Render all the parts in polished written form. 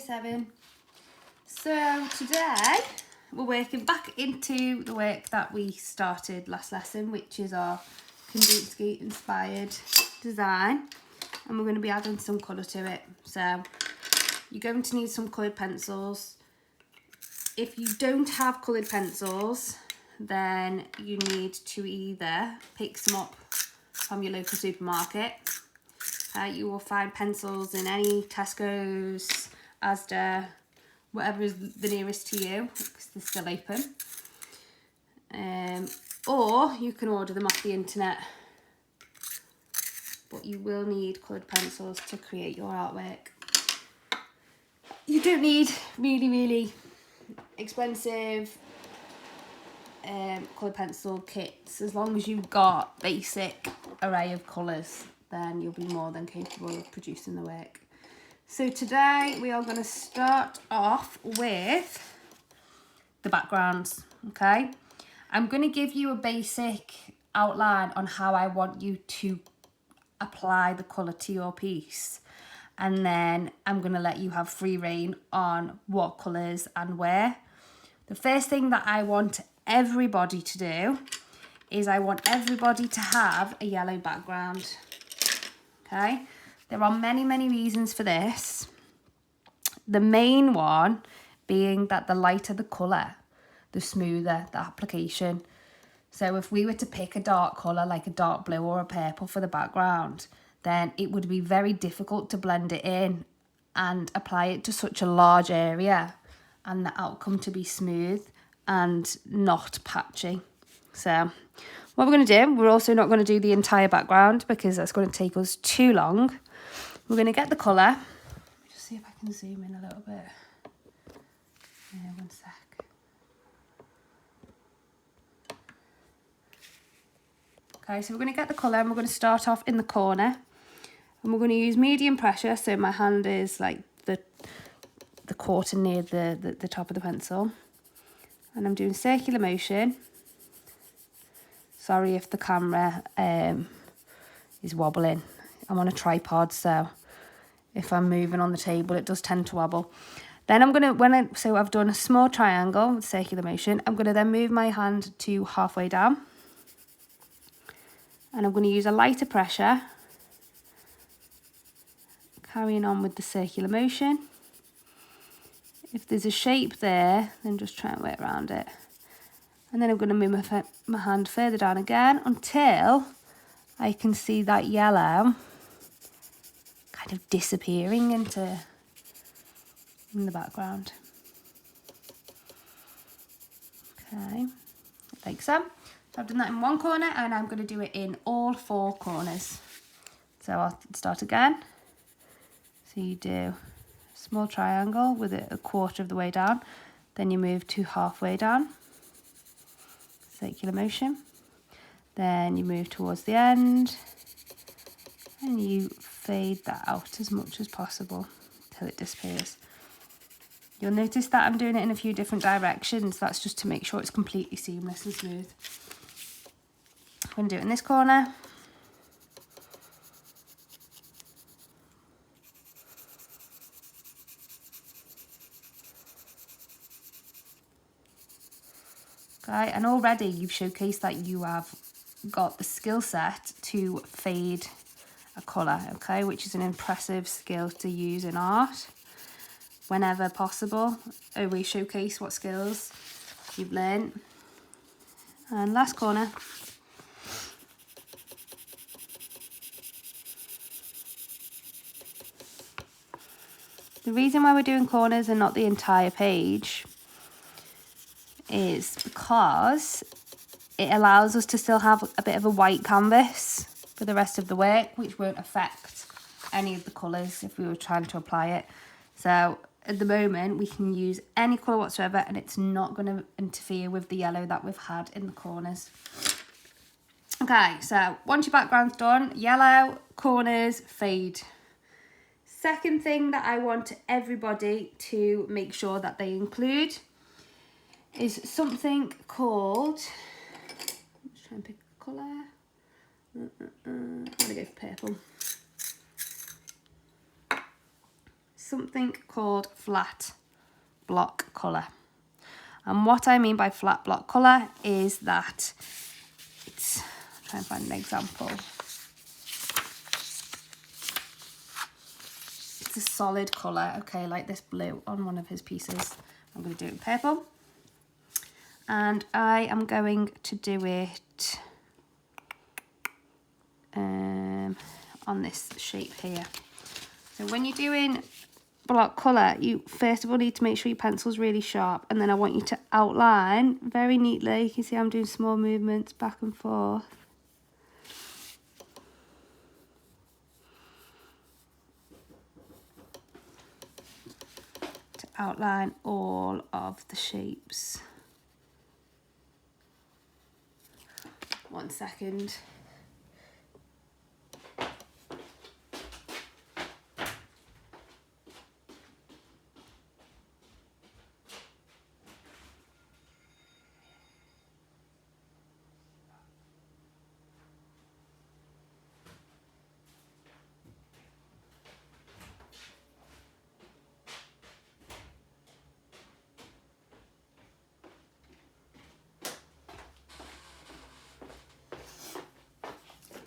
Year 7. So today we're working back into the work that we started last lesson, which is our Kandinsky inspired design, and we're going to be adding some colour to it. So you're going to need some coloured pencils. If you don't have coloured pencils, then you need to either pick some up from your local supermarket. You will find pencils in any Tesco's, Asda, whatever is the nearest to you, because they're still open. Or you can order them off the internet. But you will need coloured pencils to create your artwork. You don't need really expensive coloured pencil kits. As long as you've got basic array of colours, then you'll be more than capable of producing the work. So today we are going to start off with the backgrounds, okay? I'm going to give you a basic outline on how I want you to apply the colour to your piece, and then I'm going to let you have free rein on what colours and where. The first thing that I want everybody to do is I want everybody to have a yellow background, okay? There are many reasons for this. The main one being that the lighter the colour, the smoother the application. So if we were to pick a dark colour like a dark blue or a purple for the background, then it would be very difficult to blend it in and apply it to such a large area and the outcome to be smooth and not patchy. So what we're going to do, we're also not going to do the entire background because that's going to take us too long. We're going to get the colour. Just see if I can zoom in a little bit. Yeah, one sec. Okay, so we're going to get the colour and we're going to start off in the corner. And we're going to use medium pressure, so my hand is like the quarter near the top of the pencil. And I'm doing circular motion. Sorry if the camera is wobbling. I'm on a tripod, so if I'm moving on the table, it does tend to wobble. Then I'm gonna, so I've done a small triangle with circular motion. I'm gonna then move my hand to halfway down. And I'm gonna use a lighter pressure, carrying on with the circular motion. If there's a shape there, then just try and work around it. And then I'm gonna move my hand further down again until I can see that yellow kind of disappearing in the background. Okay, like so. So I've done that in one corner and I'm going to do it in all 4 corners. So I'll start again. So you do a small triangle with it a quarter of the way down. Then you move to halfway down. Circular motion. Then you move towards the end. And you fade that out as much as possible till it disappears. You'll notice that I'm doing it in a few different directions. That's just to make sure it's completely seamless and smooth. I'm going to do it in this corner. Okay, and already you've showcased that you have got the skill set to fade a colour, okay, which is an impressive skill to use in art. Whenever possible, always showcase what skills you've learned. And last corner. The reason why we're doing corners and not the entire page is because it allows us to still have a bit of a white canvas for the rest of the work, which won't affect any of the colours if we were trying to apply it. So at the moment we can use any colour whatsoever and it's not going to interfere with the yellow that we've had in the corners. Okay, so once your background's done, yellow, corners, fade. Second thing that I want everybody to make sure that they include is something called, let's try and pick a colour. I'm going to go for purple. something called flat block colour. And what I mean by flat block colour is that it's, I'll try and find an example. It's a solid colour, okay, like this blue on one of his pieces. I'm going to do it in purple. And I am going to do it on this shape here. So when you're doing block colour, you first of all need to make sure your pencil's really sharp, and then I want you to outline very neatly. You can see I'm doing small movements back and forth. To outline all of the shapes. 1 second.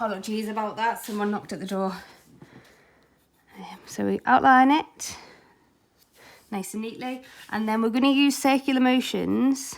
Apologies about that, someone knocked at the door. So we outline it nice and neatly, and then we're going to use circular motions,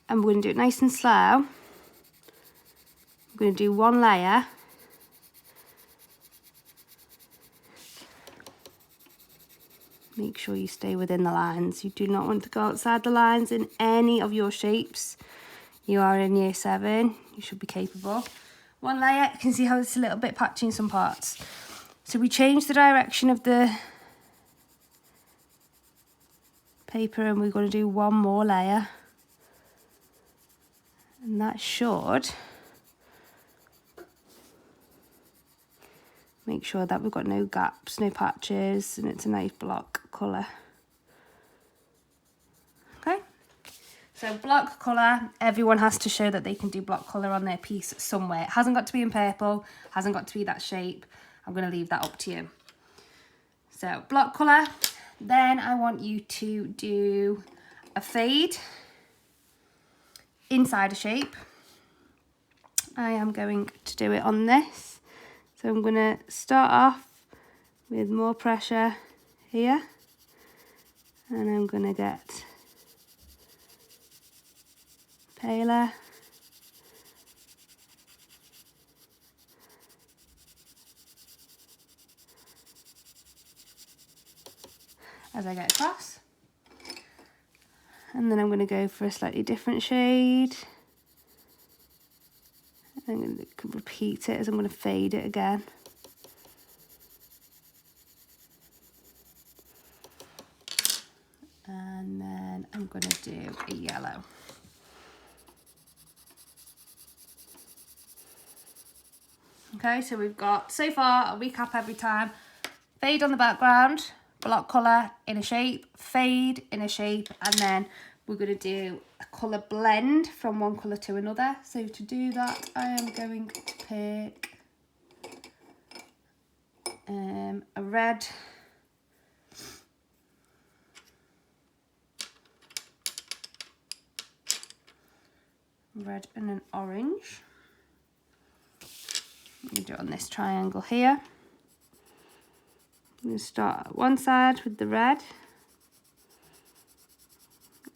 and we're going to do it nice and slow. We're going to do one layer, make sure you stay within the lines. You do not want to go outside the lines in any of your shapes. You are in year 7, you should be capable. One layer, you can see how it's a little bit patchy in some parts. So we change the direction of the paper, and we're going to do one more layer. And that should make sure that we've got no gaps, no patches, and it's a nice block colour. Okay. So block colour, everyone has to show that they can do block colour on their piece somewhere. It hasn't got to be in purple, hasn't got to be that shape. I'm going to leave that up to you. So block colour, then I want you to do a fade inside a shape. I am going to do it on this. So I'm going to start off with more pressure here, and I'm going to get paler, as I get across, and then I'm going to go for a slightly different shade. I'm going to repeat it as I'm going to fade it again. And then I'm going to do a yellow. Okay, so we've got, so far, I'll recap every time, fade on the background, block colour in a shape, fade in a shape, and then we're going to do a colour blend from one colour to another. So to do that, I am going to pick a red, and an orange. I'm going to do it on this triangle here. I'm going to start at one side with the red.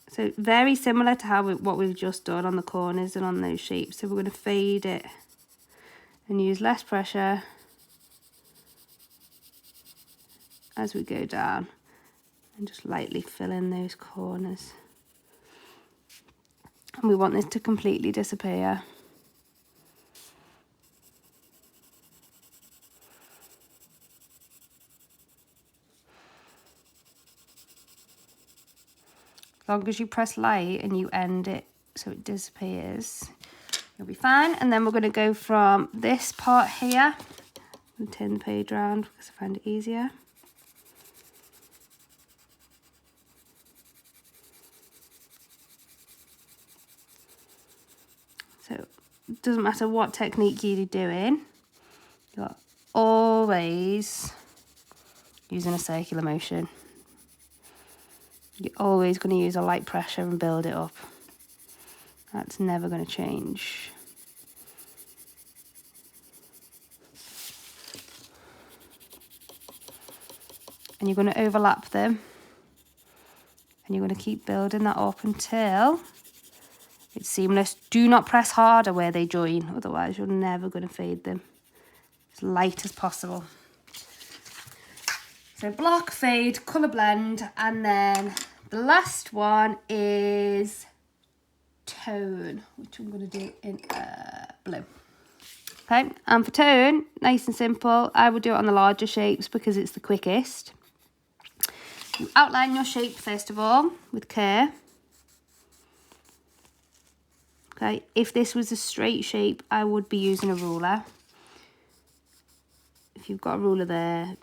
So very similar to how what we've just done on the corners and on those shapes. So we're going to fade it and use less pressure as we go down, and just lightly fill in those corners. And we want this to completely disappear. As long as you press light and you end it so it disappears, you'll be fine. And then we're going to go from this part here. I'm going to turn the page around because I find it easier. So it doesn't matter what technique you're doing, you're always using a circular motion. You're always going to use a light pressure and build it up. That's never going to change. And you're going to overlap them. And you're going to keep building that up until it's seamless. Do not press harder where they join, otherwise you're never going to fade them. As light as possible. So block, fade, colour blend, and then the last one is tone, which I'm going to do in blue. Okay, and for tone, nice and simple, I would do it on the larger shapes because it's the quickest. You outline your shape first of all with care. Okay, if this was a straight shape, I would be using a ruler. If you've got a ruler there,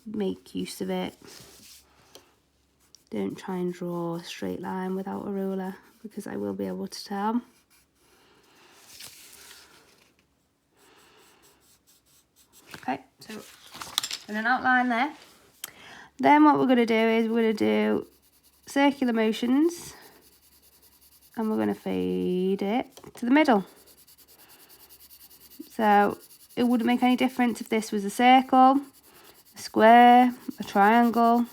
make use of it. Don't try and draw a straight line without a ruler because I will be able to tell. Okay, so and an outline there. Then what we're going to do is we're going to do circular motions and we're going to fade it to the middle. So it wouldn't make any difference if this was a circle, a square, a triangle.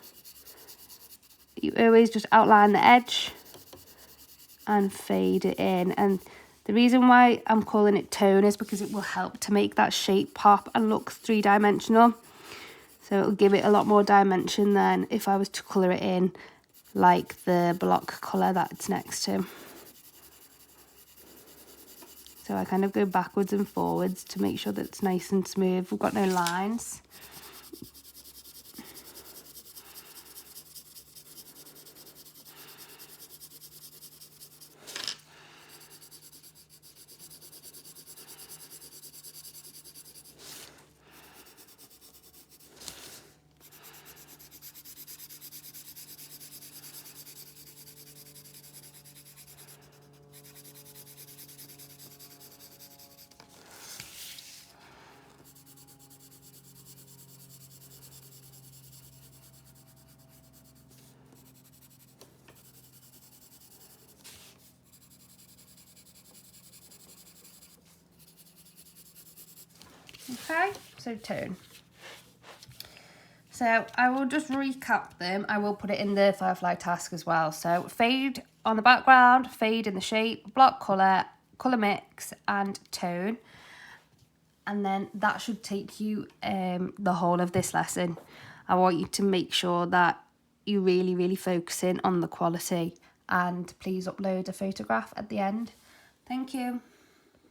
You always just outline the edge and fade it in. And the reason why I'm calling it tone is because it will help to make that shape pop and look three-dimensional. So it'll give it a lot more dimension than if I was to colour it in like the block colour that it's next to. So I kind of go backwards and forwards to make sure that it's nice and smooth. We've got no lines. Okay, so tone. So I will just recap them. I will put it in the Firefly task as well. So fade on the background, fade in the shape, block colour, colour mix and tone. And then that should take you the whole of this lesson. I want you to make sure that you're really focusing on the quality, and please upload a photograph at the end. Thank you.